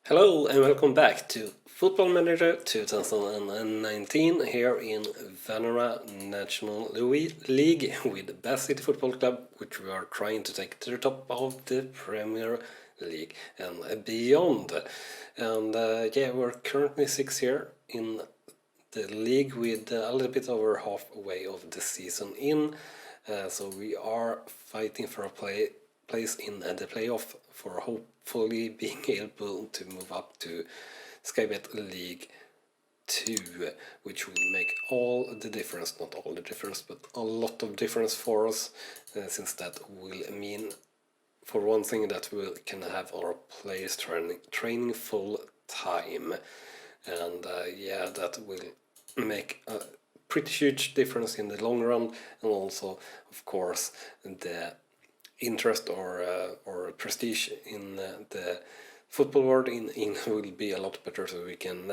Hello and welcome back to Football Manager 2019 here in Vanora National League with Bath City Football Club, which we are trying to take to the top of the Premier League and beyond. And we're currently 6th here in the league with a little bit over halfway of the season in. So we are fighting for a place in the playoff for hopefully being able to move up to Skybet League 2, which will make all the difference, not all the difference, but a lot of difference for us, since that will mean, for one thing, that we can have our players training full time, and that will make a pretty huge difference in the long run, and also, of course, the interest or prestige in the football world in will be a lot better, so we can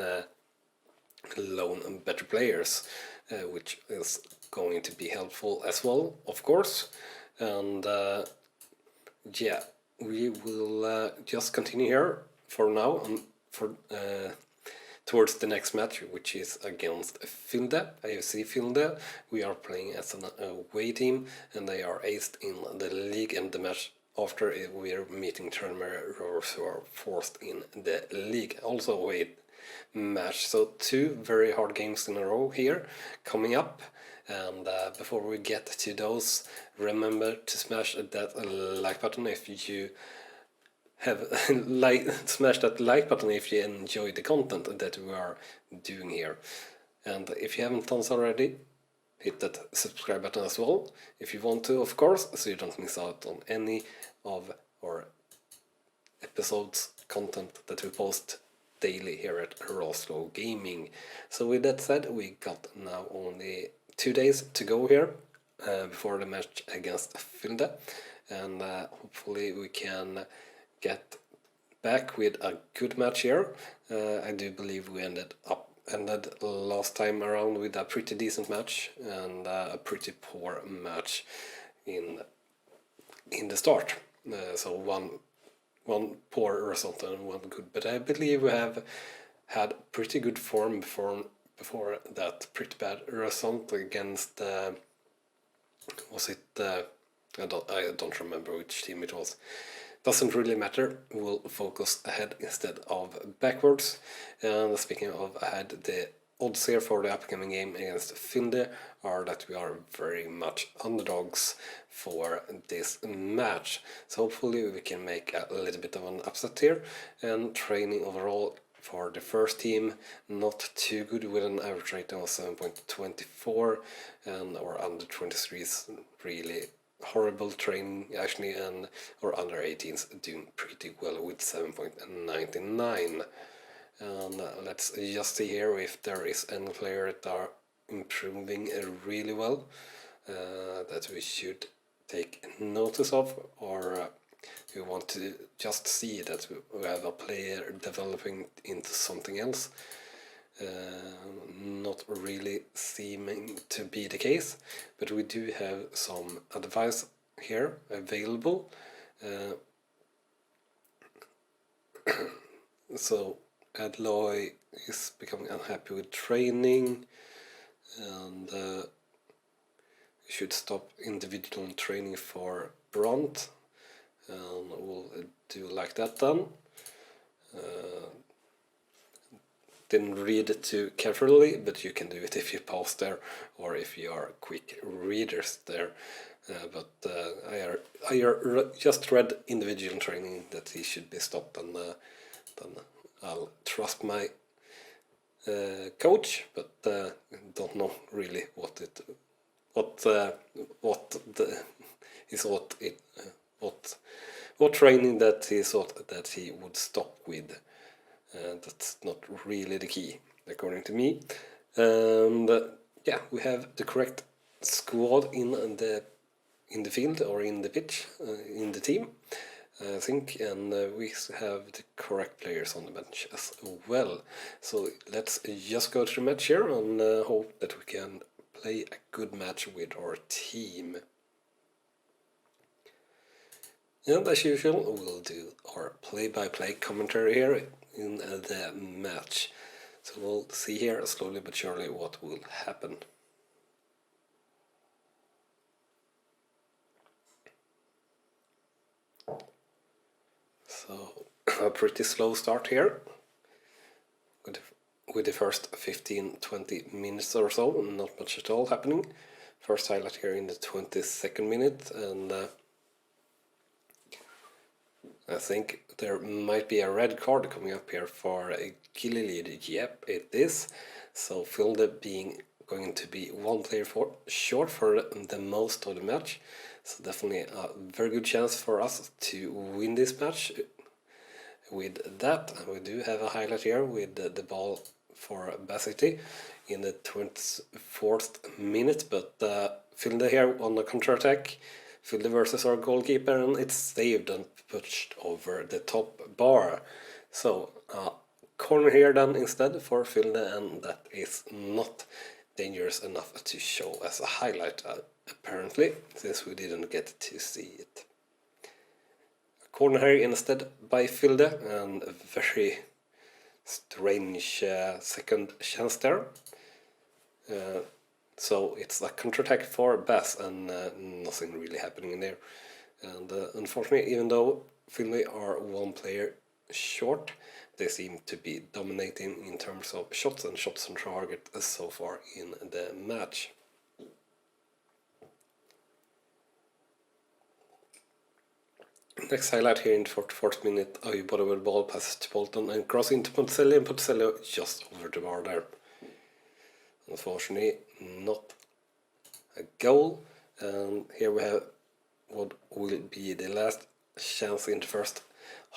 loan better players, which is going to be helpful as well, of course. And we will just continue here for now and for towards the next match, which is against Filde, AFC Filde. We are playing as an away team, and they are aced in the league, and the match after we are meeting Tranmere Rovers, who are fourth in the league. Also away match, so two very hard games in a row here coming up. And before we get to those, remember to smash that like button if you have smash that like button if you enjoy the content that we are doing here. And if you haven't done so already, hit that subscribe button as well if you want to, of course, so you don't miss out on any of our episodes content that we post daily here at Rawslowgaming. So with that said, we got now only 2 days to go here before the match against Filde, and hopefully we can get back with a good match here. I do believe we ended last time around with a pretty decent match and a pretty poor match in the start. So one poor result and one good, but I believe we have had pretty good form before that pretty bad result against I don't remember which team it was. Doesn't really matter, we'll focus ahead instead of backwards. And speaking of ahead, the odds here for the upcoming game against Filde are that we are very much underdogs for this match. So hopefully we can make a little bit of an upset here. And training overall for the first team, not too good, with an average rating of 7.24, and our under 23s really horrible training actually, and our under 18s doing pretty well with 7.99. And let's just see here if there is any player that are improving really well that we should take notice of, or we want to just see that we have a player developing into something else. Not really seeming to be the case, but we do have some advice here available. So Adloy is becoming unhappy with training, and we should stop individual training for Brunt, and we'll do like that then. Didn't read it too carefully, but you can do it if you pause there or if you are quick readers there. But I just read individual training that he should be stopped, and then I'll trust my coach, but don't know really what training that he thought that he would stop with. That's not really the key, according to me. And we have the correct squad in the field, or in the pitch, in the team, I think, and we have the correct players on the bench as well. So let's just go to the match here and hope that we can play a good match with our team. And as usual, we'll do our play-by-play commentary here in the match. So we'll see here slowly but surely what will happen. So a pretty slow start here with the first 15-20 minutes or so, not much at all happening. First highlight here in the 22nd minute, and I think there might be a red card coming up here for a Gilly. Yep, it is. So Filde being going to be one player short for the most of the match. So definitely a very good chance for us to win this match. With that, we do have a highlight here with the ball for Basity in the 24th minute, but Filde here on the counter-attack. Filde versus our goalkeeper, and it's saved and pushed over the top bar. So corner here then instead for Filde, and that is not dangerous enough to show as a highlight, apparently, since we didn't get to see it. A corner here instead by Filde, and a very strange second chance there. So it's a counter-attack for Bass, and nothing really happening in there. And unfortunately, even though Filde are one player short, they seem to be dominating in terms of shots and shots on target so far in the match. Next highlight here in the 44th minute, Oybody with ball passes to Bolton and cross into Ponticelli, and Ponticelli just over the bar there. Unfortunately, not a goal, and here we have what will be the last chance in the first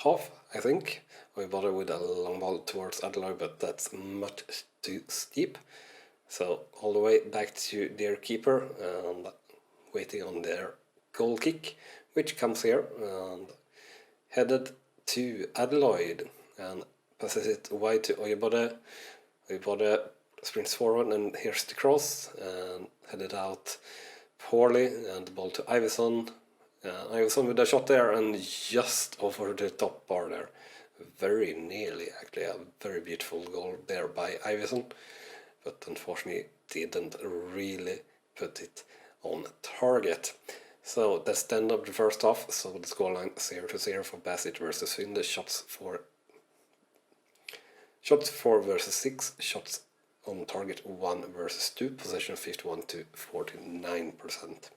half, I think. Oybody with a long ball towards Adelaide, but that's much too steep. So all the way back to their keeper and waiting on their goal kick, which comes here and headed to Adelaide and passes it wide to Oybody. Oybody sprints forward, and here's the cross and headed out poorly, and the ball to Iverson. Iverson with a shot there and just over the top bar there. Very nearly, actually, a very beautiful goal there by Iverson, but unfortunately didn't really put it on target. So that's the end of the first half. So the scoreline 0-0 for Bassett versus Filde. Shots 4 versus 6. Shots on target 1 versus 2. Possession 51-49%.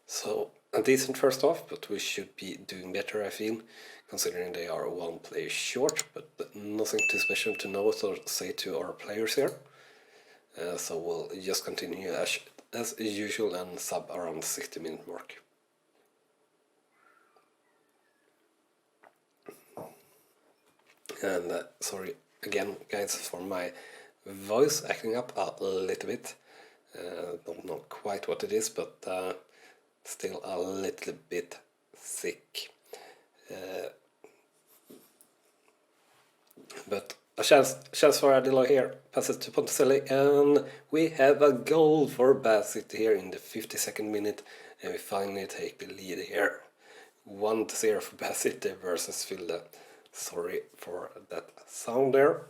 So a decent first half, but we should be doing better, I feel, considering they are one player short. But nothing too special to note or say to our players here. So we'll just continue as usual and sub around 60-minute mark. And sorry again, guys, for my voice acting up a little bit. Don't know quite what it is, but still a little bit sick. But a chance for Adelaide here, passes to Ponticelli, and we have a goal for Bassett here in the 52nd minute, and we finally take the lead here. 1-0 for Bassett versus Filde. Sorry for that sound there.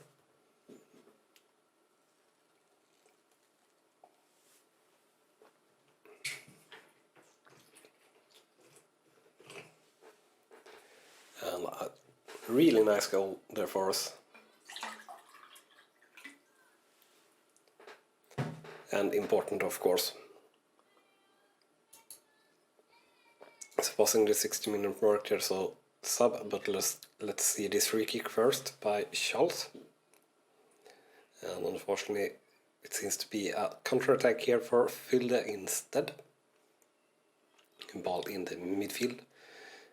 And a really nice goal there for us. And important, of course. It's passing the 60-minute mark here, so sub, but let's see this free kick first by Charles. And unfortunately, it seems to be a counter-attack here for Filde instead. Ball in the midfield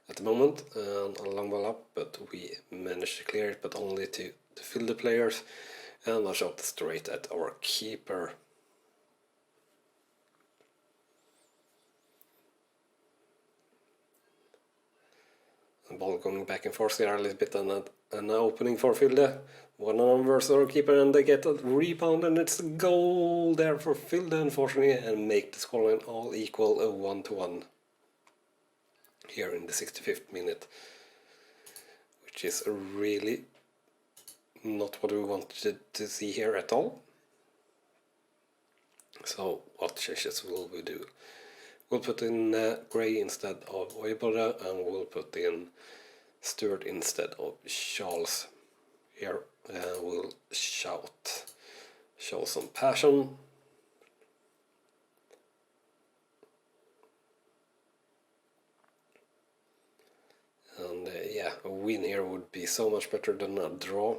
at the moment, and a long ball up, but we managed to clear it, but only to the Filde players, and a shot straight at our keeper. The ball going back and forth here a little bit, and an opening for Filde. 1-on-1 versus our keeper, and they get a rebound, and it's a goal there for Filde, unfortunately, and make the scoreline all equal, 1-1 here in the 65th minute, which is really not what we wanted to see here at all. So what changes will we do? We'll put in Gray instead of Oyeboda, and we'll put in Stuart instead of Charles. Here we'll show some passion. And yeah, a win here would be so much better than a draw.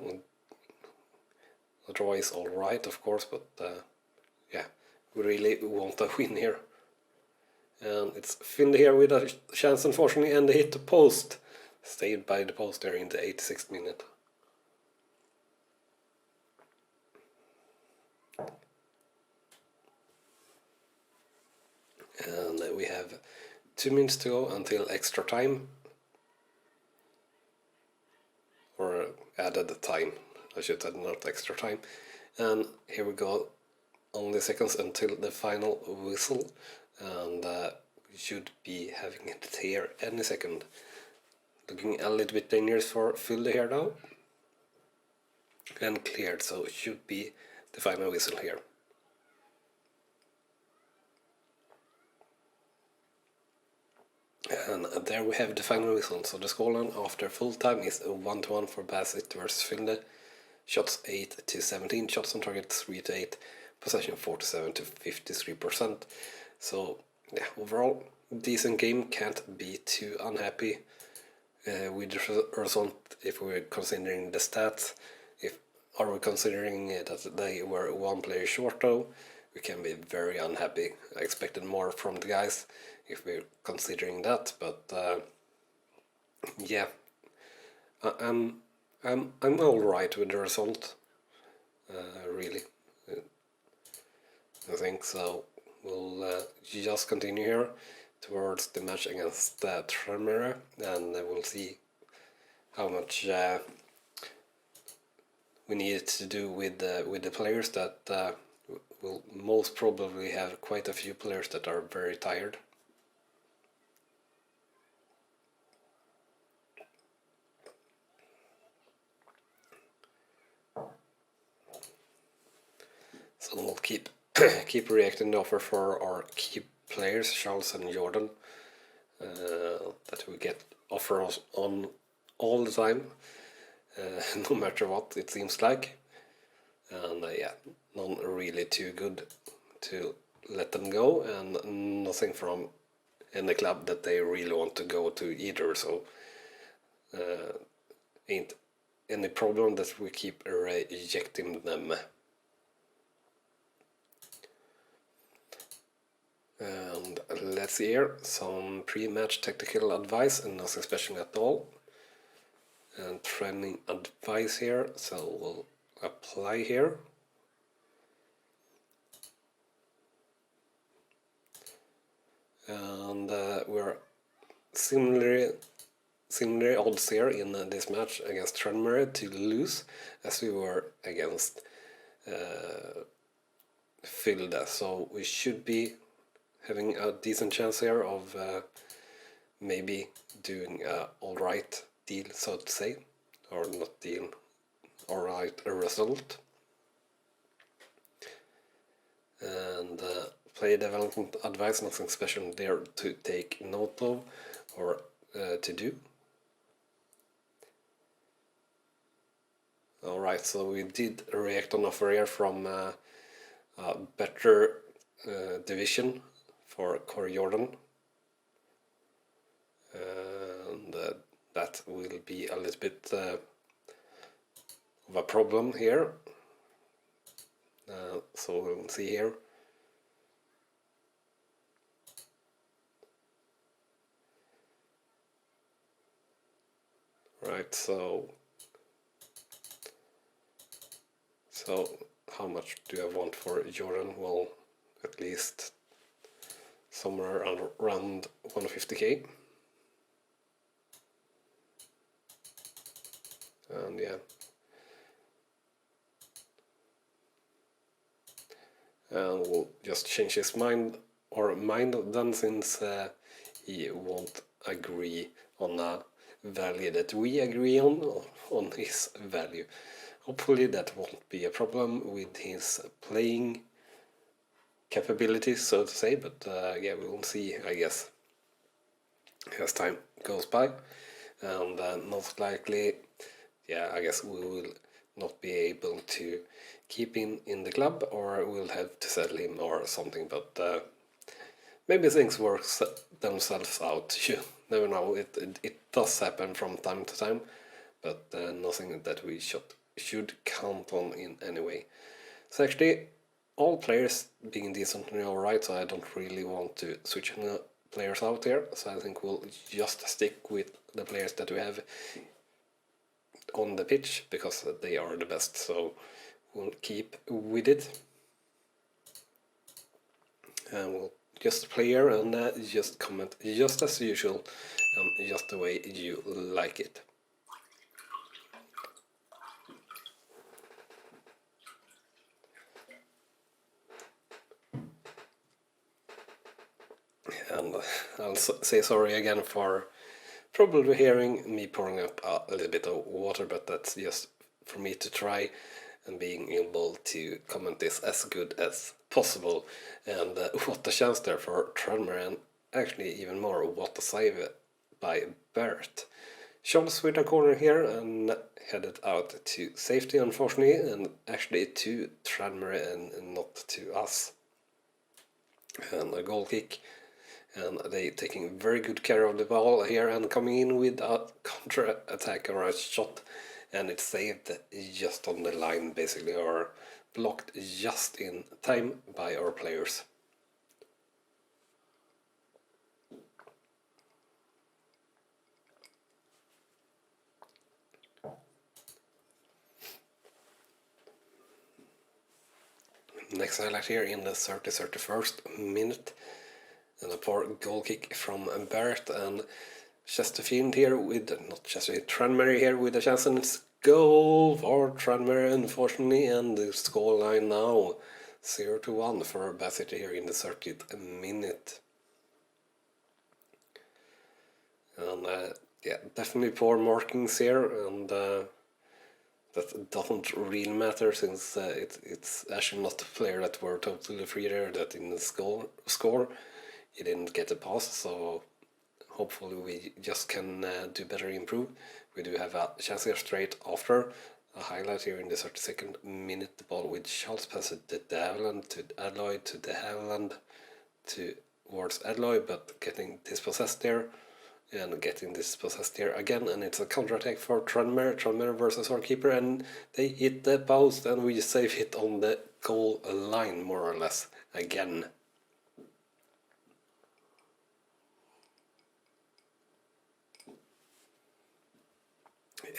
A draw is alright, of course, but yeah, we really want a win here. And it's Finde here with a chance, unfortunately, and they hit the post. Stayed by the post there in the 86th minute. And we have 2 minutes to go until extra time. Or added time, I should say, not extra time. And here we go, only seconds until the final whistle. And we should be having it here any second. Looking a little bit dangerous for Fulde here now. And cleared, so it should be the final whistle here. And there we have the final whistle. So the scoreline after full time is 1-1 for Bassett versus Fulde. Shots 8 to 17, shots on target 3 to 8, possession 47 to 53%. So yeah, overall decent game. Can't be too unhappy with the result if we're considering the stats. Are we considering that they were one player short though, we can be very unhappy. I expected more from the guys if we're considering that, but yeah, I'm all right with the result. Really, I think so. We'll just continue here towards the match against Tremere, and we'll see how much we need to do with the players that will most probably have quite a few players that are very tired. So we'll keep reacting the offer for our key players, Charles and Jordan, that we get offers on all the time, no matter what it seems like. And yeah, none really too good to let them go, and nothing from any club that they really want to go to either, so ain't any problem that we keep rejecting them. And let's see here, some pre-match tactical advice and nothing special at all. And training advice here, so we'll apply here. And we're similarly odds here in this match against Tranmere to lose as we were against Fulde. So we should be having a decent chance here of maybe doing a alright deal, so to say, or not deal, alright result. And play development advice, nothing special there to take note of or to do. Alright, so we did react on offer here from a better division for Corey Jordan, and that will be a little bit of a problem here. So we'll see here. Right, so how much do I want for Jordan? Well, at least somewhere around 150k. And yeah, and we'll just change his mind then, since he won't agree on a value that we agree on his value. Hopefully that won't be a problem with his playing capabilities, so to say, but yeah, we will see, I guess, as time goes by. And most likely, yeah, I guess we will not be able to keep him in the club, or we'll have to sell him or something, but maybe things work themselves out. You never know, it does happen from time to time, but nothing that we should count on in any way. So actually, all players being decently alright, so I don't really want to switch players out here, so I think we'll just stick with the players that we have on the pitch, because they are the best, so we'll keep with it. And we'll just play here and just comment just as usual, and just the way you like it. And I'll say sorry again for probably hearing me pouring up a little bit of water, but that's just for me to try and being able to comment this as good as possible. And what a chance there for Tranmere, and actually even more, what a save by Barrett. Charles with a corner here and headed out to safety, unfortunately, and actually to Tranmere and not to us. And a goal kick, and they taking very good care of the ball here and coming in with a counter attack or a shot, and it's saved just on the line basically, or blocked just in time by our players. Next highlight here in the 31st minute, and a poor goal kick from Barrett, and Chesterfield here with, not Chesterfield, Tranmere here with a chance, and it's goal for Tranmere, unfortunately, and the scoreline now 0-1 for Bassett here in the 30th minute. And yeah, definitely poor markings here, and that doesn't really matter, since it's actually not the player that were totally free there that in the score he didn't get a pass, so hopefully we just can do better, improve. We do have a chance here straight after. A highlight here in the 32nd minute, the ball with Charles passes to De Havilland, to Adloy, to De Havilland, towards Adloy, but getting dispossessed there. And getting dispossessed here again, and it's a counter-attack for Tranmere versus our keeper, and they hit the post, and we save it on the goal line, more or less, again.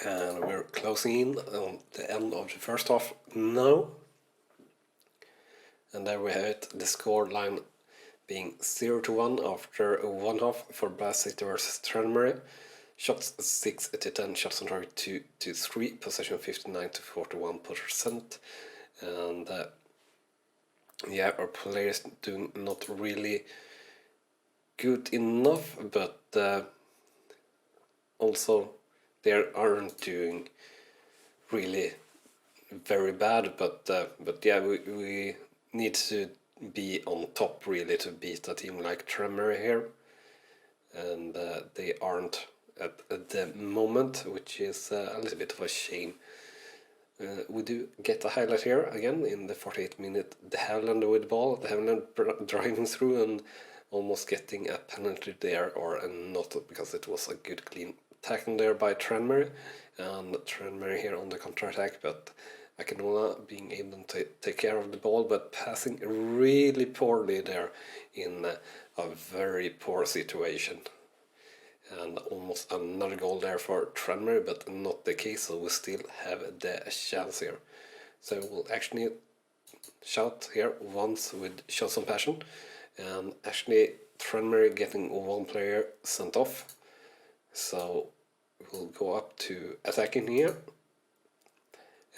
And we're closing in on the end of the first half now. And there we have it, the score line being 0-1 after one half for Bath City versus Tranmere. Shots 6-10, shots on target 2-3, possession 59-41%. And yeah, our players do not really good enough, but also they aren't doing really very bad, but yeah, we need to be on top really to beat a team like Tranmere here, and they aren't at the moment, which is a little bit of a shame. We do get a highlight here again in the 48th minute, De Havilland with the ball, De Havilland driving through and almost getting a penalty there, or not, because it was a good clean tackle there by Tranmere, and Tranmere here on the counter-attack, but Akinola being able to take care of the ball, but passing really poorly there in a very poor situation. And almost another goal there for Tranmere, but not the case, so we still have the chance here. So we'll actually shout here once with Shots on Passion, and actually Tranmere getting one player sent off. So we'll go up to attacking here.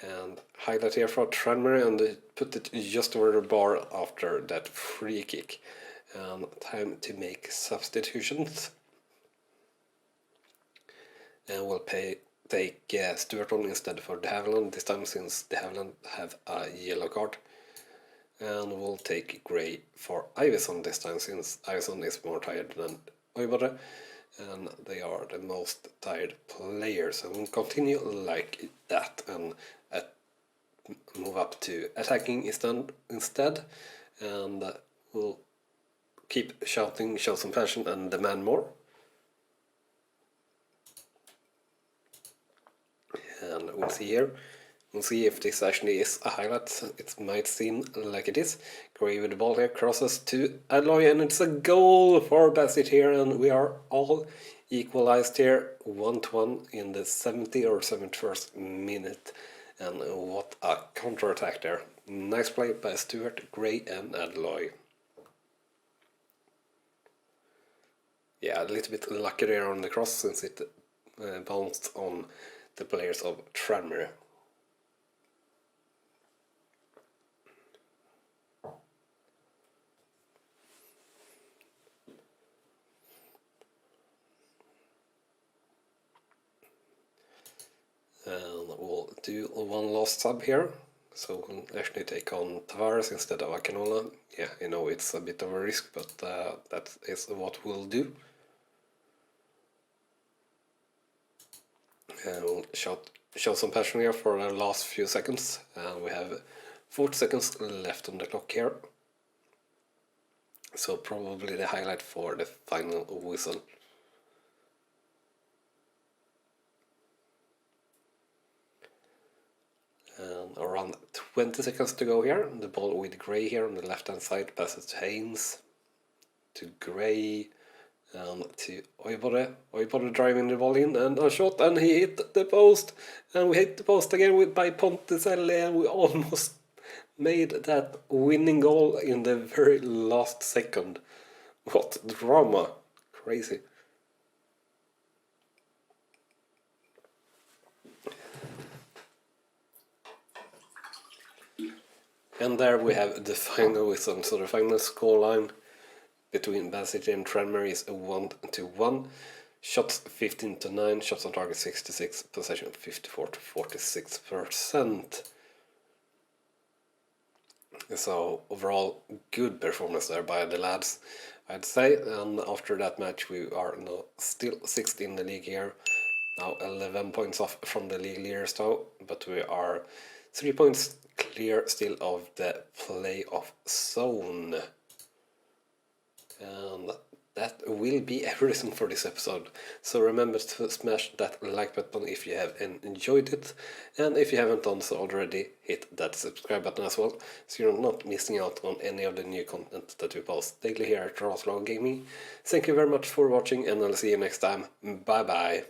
And highlight here for Tranmere, and they put it just over the bar after that free kick. And time to make substitutions. and we'll take Stuart on instead for de Havilland this time, since de Havilland have a yellow card. And we'll take grey for Iverson this time, since Iverson is more tired than Oibode, and they are the most tired players. And we'll continue like that and move up to attacking instead, and we'll keep shouting, show some passion, and demand more. And we'll see here. We'll see if this actually is a highlight. It might seem like it is. Gray with the ball here, crosses to Alloy, and it's a goal for Bassett here, and we are all equalized here, 1-1 in the 70th or 71st minute. And what a counter-attack there. Nice play by Stuart, Gray and Alloy. Yeah, a little bit lucky there on the cross, since it bounced on the players of Tranmere. And we'll do one last sub here, so we'll actually take on Tavares instead of Akinola. Yeah, you know, it's a bit of a risk, but that is what we'll do. And we'll show some passion here for the last few seconds. And we have 40 seconds left on the clock here. So probably the highlight for the final whistle. And around 20 seconds to go here. The ball with Gray here on the left hand side passes to Haynes, to Gray, and to Oibode. Oibode driving the ball in, and a shot, and he hit the post. And we hit the post again by Ponticelli, and we almost made that winning goal in the very last second. What drama! Crazy. And there we have the final whistle. So the final scoreline between Bassett and Tranmere is 1-1. Shots 15-9, shots on target 66, possession 54-46%. So overall, good performance there by the lads, I'd say. And after that match, we are now still 6th in the league here. Now 11 points off from the league leaders though, but we are 3 points clear still of the playoff zone. And that will be everything for this episode. So remember to smash that like button if you have enjoyed it. And if you haven't done so already, hit that subscribe button as well, so you're not missing out on any of the new content that we post daily here at Rawslowgaming. Thank you very much for watching, and I'll see you next time. Bye bye.